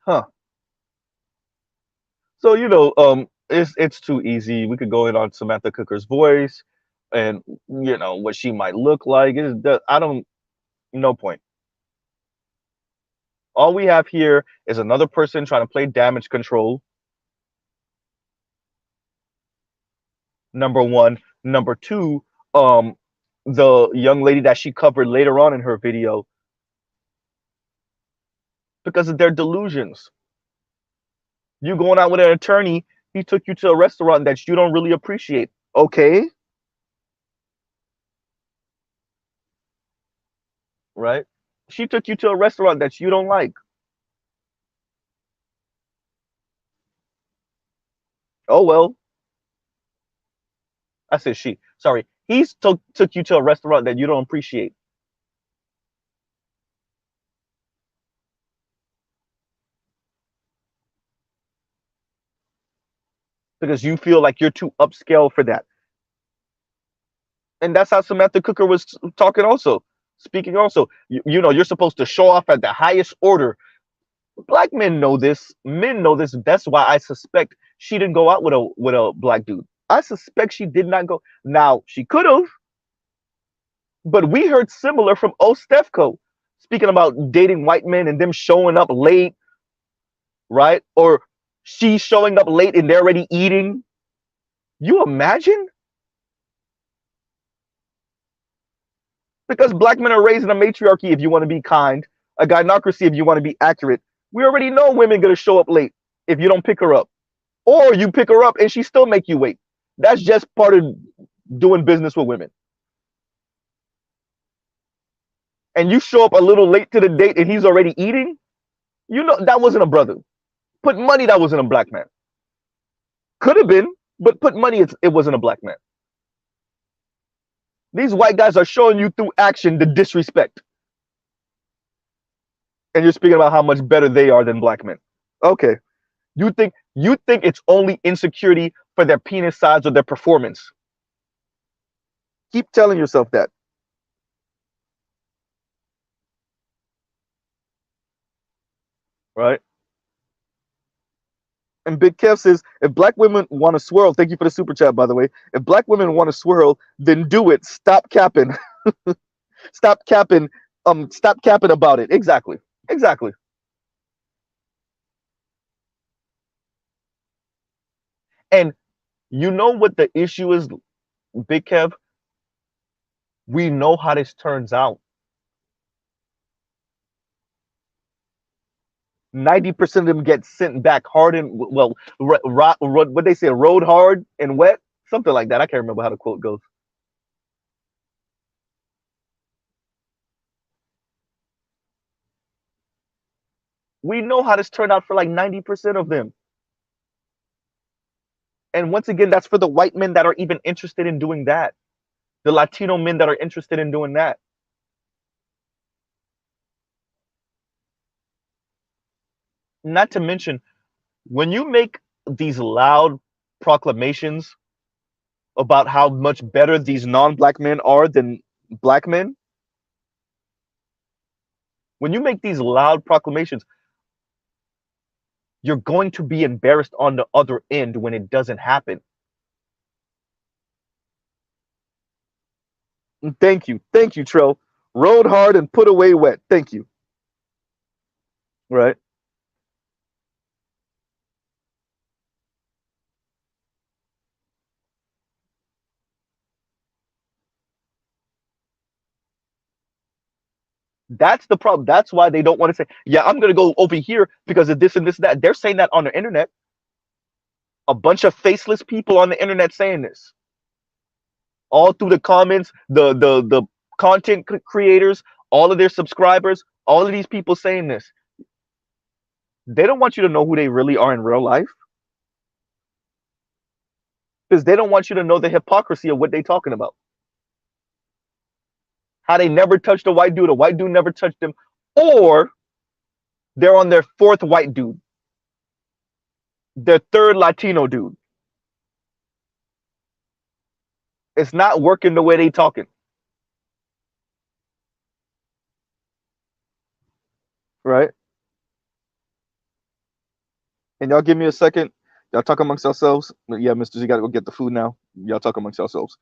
S1: Huh. So it's too easy. We could go in on Samantha Cooker's voice, and what she might look like. I don't. No point. All we have here is another person trying to play damage control. Number one. Number two, um, the young lady that she covered later on in her video, because of their delusions. You going out with an attorney, he took you to a restaurant that you don't really appreciate. Okay, right? She took you to a restaurant that you don't like. Oh well. I said she. Sorry. He's took you to a restaurant that you don't appreciate. Because you feel like you're too upscale for that. And that's how Samantha Cooker was talking also. Speaking also. You're supposed to show off at the highest order. Black men know this. Men know this. That's why I suspect she didn't go out with a black dude. I suspect she did not go. Now, she could have, but we heard similar from Stefco, speaking about dating white men and them showing up late, right? Or she showing up late and they're already eating. You imagine? Because black men are raised in a matriarchy if you want to be kind, a gynocracy if you want to be accurate. We already know women gonna show up late if you don't pick her up. Or you pick her up and she still make you wait. That's just part of doing business with women. And you show up a little late to the date and he's already eating, that wasn't a brother. Put money that wasn't a black man. Could have been, but put money it wasn't a black man. These white guys are showing you through action the disrespect. And you're speaking about how much better they are than black men. Okay. You think it's only insecurity for their penis size or their performance. Keep telling yourself that. Right? And Big Kev says, if black women want to swirl, thank you for the super chat, by the way. If black women want to swirl, then do it. Stop capping. Stop capping. Stop capping about it. Exactly. Exactly. And you know what the issue is, Big Kev? We know how this turns out. 90% of them get sent back hard and well, what they say, road hard and wet, something like that. I can't remember how the quote goes. We know how this turned out for like 90% of them. And once again, that's for the white men that are even interested in doing that. The Latino men that are interested in doing that. Not to mention, when you make these loud proclamations about how much better these non-black men are than black men, when you make these loud proclamations, you're going to be embarrassed on the other end when it doesn't happen. Thank you. Thank you, Tro. Rode hard and put away wet. Thank you. Right. That's the problem. That's why they don't want to say, yeah, I'm going to go over here because of this and this and that. They're saying that on the internet. A bunch of faceless people on the internet saying this. All through the comments, the content creators, all of their subscribers, all of these people saying this. They don't want you to know who they really are in real life. Because they don't want you to know the hypocrisy of what they're talking about. How they never touched a white dude never touched them, or they're on their fourth white dude, their third Latino dude. It's not working the way they talking. Right? And y'all give me a second. Y'all talk amongst yourselves. Yeah, Mr. Z got to go get the food now. Y'all talk amongst yourselves.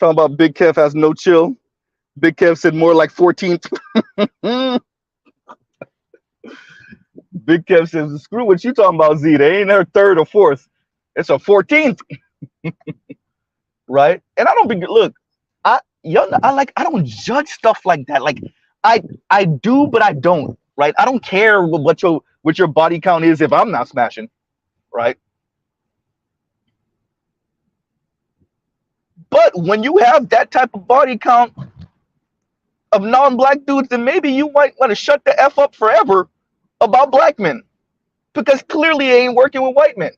S1: Talking about Big Kev has no chill. Big Kev said more like 14th. Big Kev says, screw what you talking about, Z. They ain't her third or fourth. It's a 14th, right? And I don't be look, I don't judge stuff like that. Like I do, but I don't, right? I don't care what your body count is if I'm not smashing, right? But when you have that type of body count of non-black dudes, then maybe you might want to shut the F up forever about black men. Because clearly it ain't working with white men.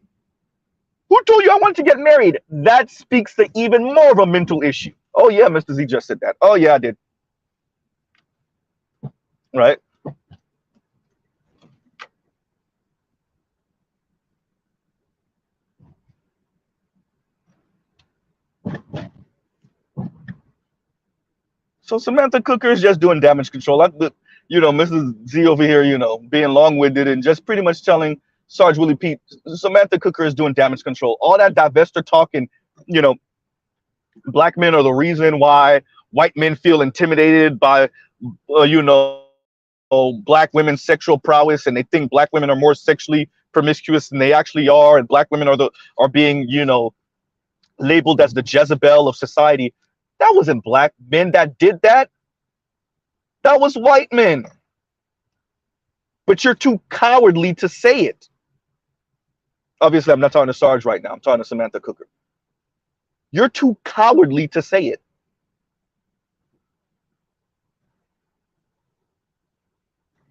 S1: Who told you I wanted to get married? That speaks to even more of a mental issue. Oh yeah, Mr. Z just said that. Oh yeah, I did. Right? So Samantha Cooker is just doing damage control. Mrs. Z over here, being long-winded and just pretty much telling Sarge Willie Pete, Samantha Cooker is doing damage control. All that divestor talk and, you know, black men are the reason why white men feel intimidated by, black women's sexual prowess, and they think black women are more sexually promiscuous than they actually are, and black women are being, labeled as the Jezebel of society. That wasn't black men that did that. That was white men. But you're too cowardly to say it. Obviously, I'm not talking to Sarge right now. I'm talking to Samantha Cooker. You're too cowardly to say it.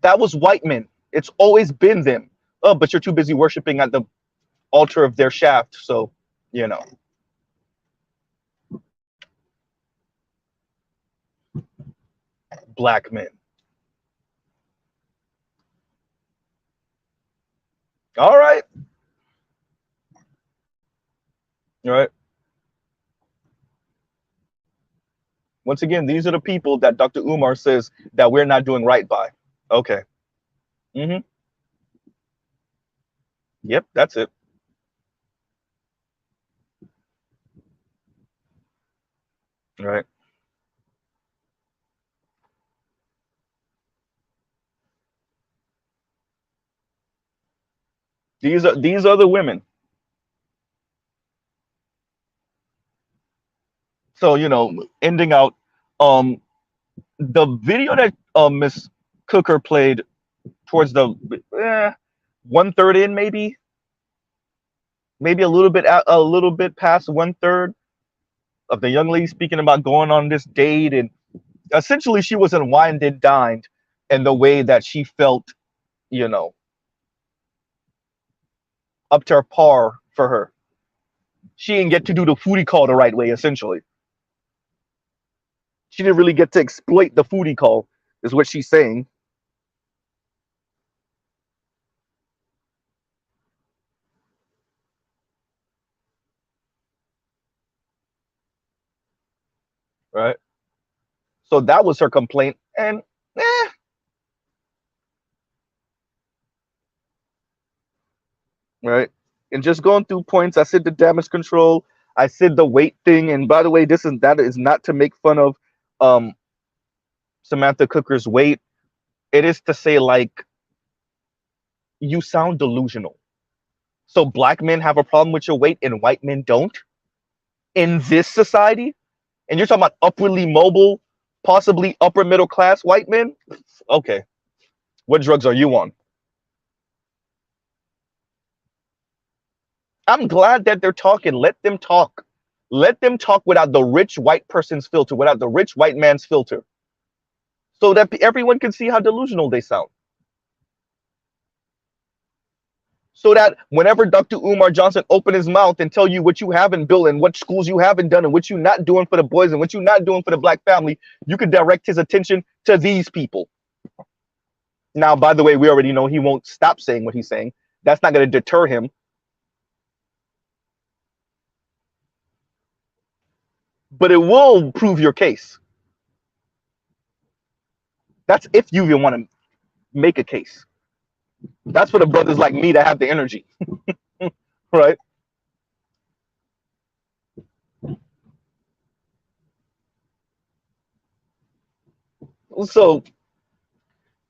S1: That was white men. It's always been them. Oh, but you're too busy worshiping at the altar of their shaft. So, you know. Black men. All right. All right. Once again, these are the people that Dr. Umar says that we're not doing right by. Okay. Mm-hmm. Yep, that's it. All right. These are the women. So, ending out, the video that Miss Cooker played towards the 1/3 in, maybe a little bit past 1/3 of the young lady speaking about going on this date, and essentially she was wined and dined in the way that she felt, you know, up to par for her. She didn't get to do the foodie call the right way, essentially. She didn't really get to exploit the foodie call, is what she's saying. Right? So that was her complaint. And right? And just going through points, I said the damage control, I said the weight thing, and by the way, that is not to make fun of um Samantha Cooker's weight. It is to say, like, you sound delusional. So black men have a problem with your weight and white men don't in this society? And you're talking about upwardly mobile, possibly upper middle class white men? Okay. What drugs are you on? I'm glad that they're talking. Let them talk. Let them talk without the rich white person's filter, without the rich white man's filter, so that everyone can see how delusional they sound. So that whenever Dr. Umar Johnson open his mouth and tell you what you haven't built and what schools you haven't done and what you're not doing for the boys and what you're not doing for the black family, you can direct his attention to these people. Now, by the way, we already know he won't stop saying what he's saying. That's not going to deter him. But it will prove your case. That's if you even want to make a case. That's for the brothers like me that have the energy. Right? So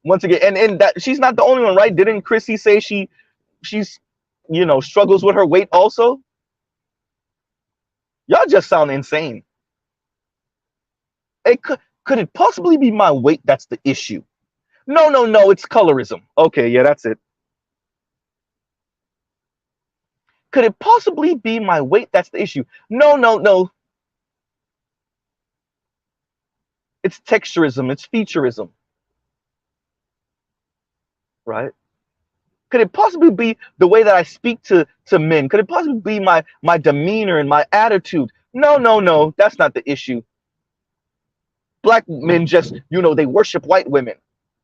S1: once again, and that she's not the only one, right? Didn't Chrissy say she's struggles with her weight also? Y'all just sound insane. It could it possibly be my weight that's the issue? No, it's colorism. Okay, yeah, that's it. Could it possibly be my weight that's the issue? No. It's texturism, it's featureism. Right? Could it possibly be the way that I speak to men? Could it possibly be my demeanor and my attitude? No, that's not the issue. Black men just, they worship white women.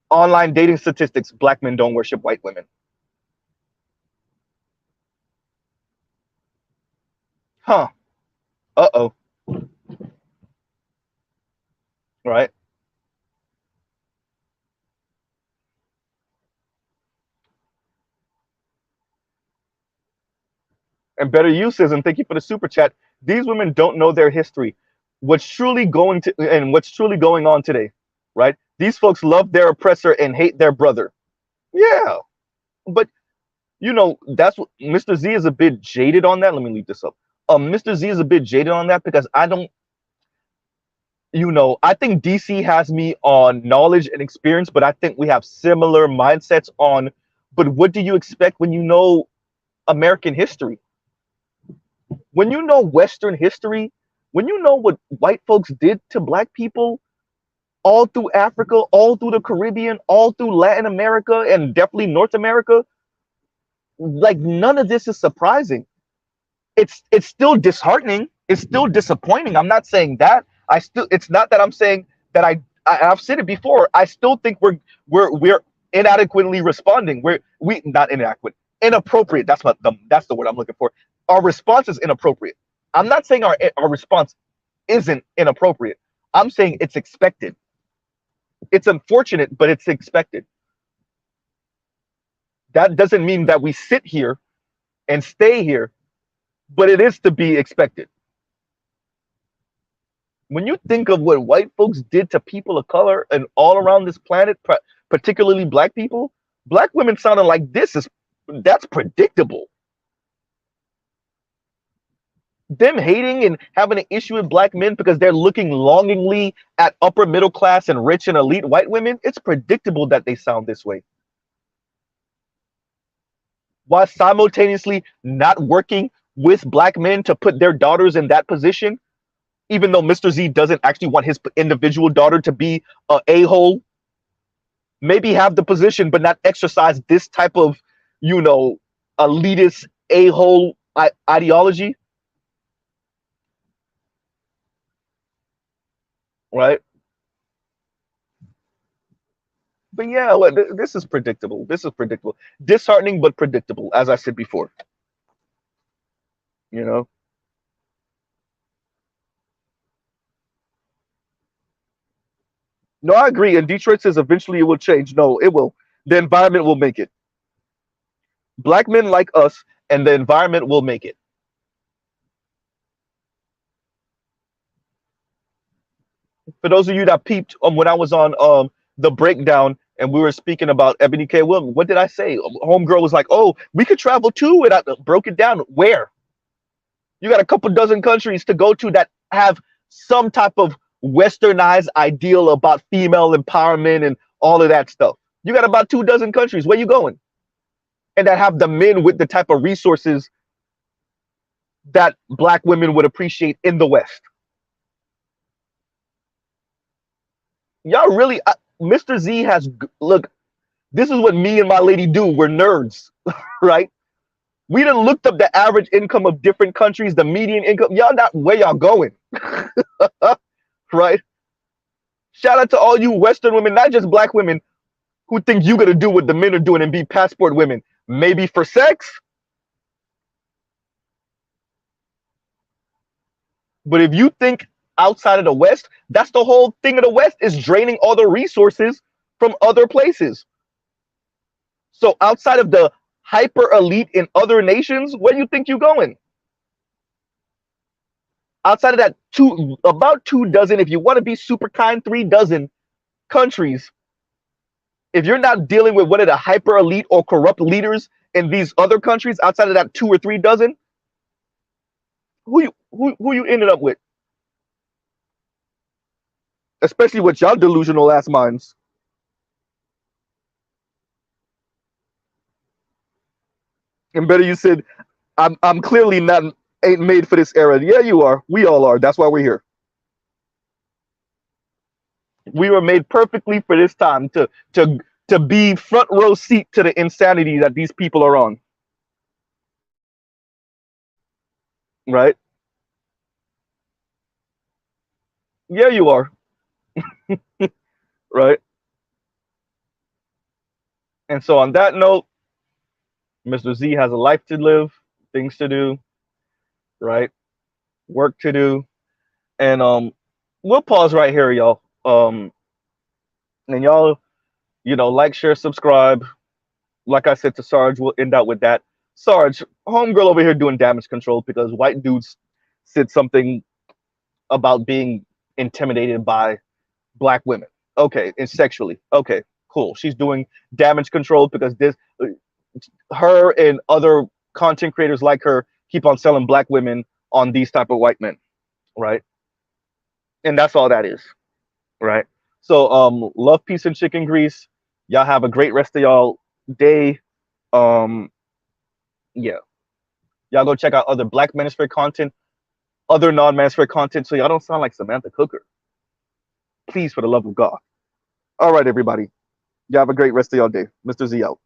S1: Online dating statistics, black men don't worship white women. Huh. Uh-oh. Right? And Better You says, and thank you for the super chat, these women don't know their history. What's truly going on today, right? These folks love their oppressor and hate their brother. Yeah. But that's what Mr. Z is a bit jaded on that. Let me leave this up. Mr. Z is a bit jaded on that because I think DC has me on knowledge and experience, but I think we have similar mindsets on, but what do you expect when you know American history? When you know Western history, when you know what white folks did to black people all through Africa, all through the Caribbean, all through Latin America, and definitely North America, like none of this is surprising. It's still disheartening. It's still disappointing. I'm not saying that. It's not that I'm saying that I've said it before. I still think we're inadequately responding. We not inadequate, inappropriate. That's the word I'm looking for. Our response is inappropriate. I'm not saying our response isn't inappropriate. I'm saying it's expected. It's unfortunate, but it's expected. That doesn't mean that we sit here and stay here, but it is to be expected. When you think of what white folks did to people of color and all around this planet, particularly black people, black women sounding like that's predictable. Them hating and having an issue with black men because they're looking longingly at upper middle class and rich and elite white women, it's predictable that they sound this way. While simultaneously not working with black men to put their daughters in that position, even though Mr. Z doesn't actually want his individual daughter to be an a-hole, maybe have the position but not exercise this type of, elitist a-hole ideology, right? But yeah, this is predictable. This is predictable. Disheartening, but predictable, as I said before. You know. No, I agree. And Detroit says eventually it will change. No, it will. The environment will make it. Black men like us, and the environment will make it. For those of you that peeped when I was on the breakdown and we were speaking about Ebony K. Williams, what did I say? Homegirl was like, "Oh, we could travel too." And I broke it down. Where? You got a couple dozen countries to go to that have some type of westernized ideal about female empowerment and all of that stuff. You got about 2 dozen countries. Where you going? And that have the men with the type of resources that black women would appreciate in the West. Y'all really, Mr. Z has, look, this is what me and my lady do. We're nerds, right? We done looked up the average income of different countries, the median income. Y'all not where y'all going, right? Shout out to all you Western women, not just black women, who think you gonna do what the men are doing and be passport women. Maybe for sex. But if you think outside of the West, that's the whole thing of the West, is draining all the resources from other places. So outside of the hyper elite in other nations, where do you think you're going? Outside of that, about 2 dozen, if you want to be super kind, 3 dozen countries. If you're not dealing with one of the hyper elite or corrupt leaders in these other countries, outside of that 2 or 3 dozen, who you ended up with? Especially with y'all delusional ass minds. And better you said, I'm clearly not ain't made for this era. Yeah, you are. We all are. That's why we're here. We were made perfectly for this time to be front row seat to the insanity that these people are on. Right? Yeah, you are. Right? And so on that note, Mr. Z has a life to live, things to do, right? Work to do. And we'll pause right here, y'all. And y'all, like, share, subscribe. Like I said to Sarge, we'll end out with that. Sarge, homegirl over here doing damage control because white dudes said something about being intimidated by black women. Okay, and sexually. Okay, cool. She's doing damage control because her and other content creators like her keep on selling black women on these type of white men, right? And that's all that is, right? So love, peace, and chicken grease. Y'all have a great rest of y'all day. Yeah, y'all go check out other Black Manosphere content, other non-Manosphere content, so y'all don't sound like Samantha Cooker. Please, for the love of God. All right, everybody. Y'all have a great rest of y'all day. Mr. Z out.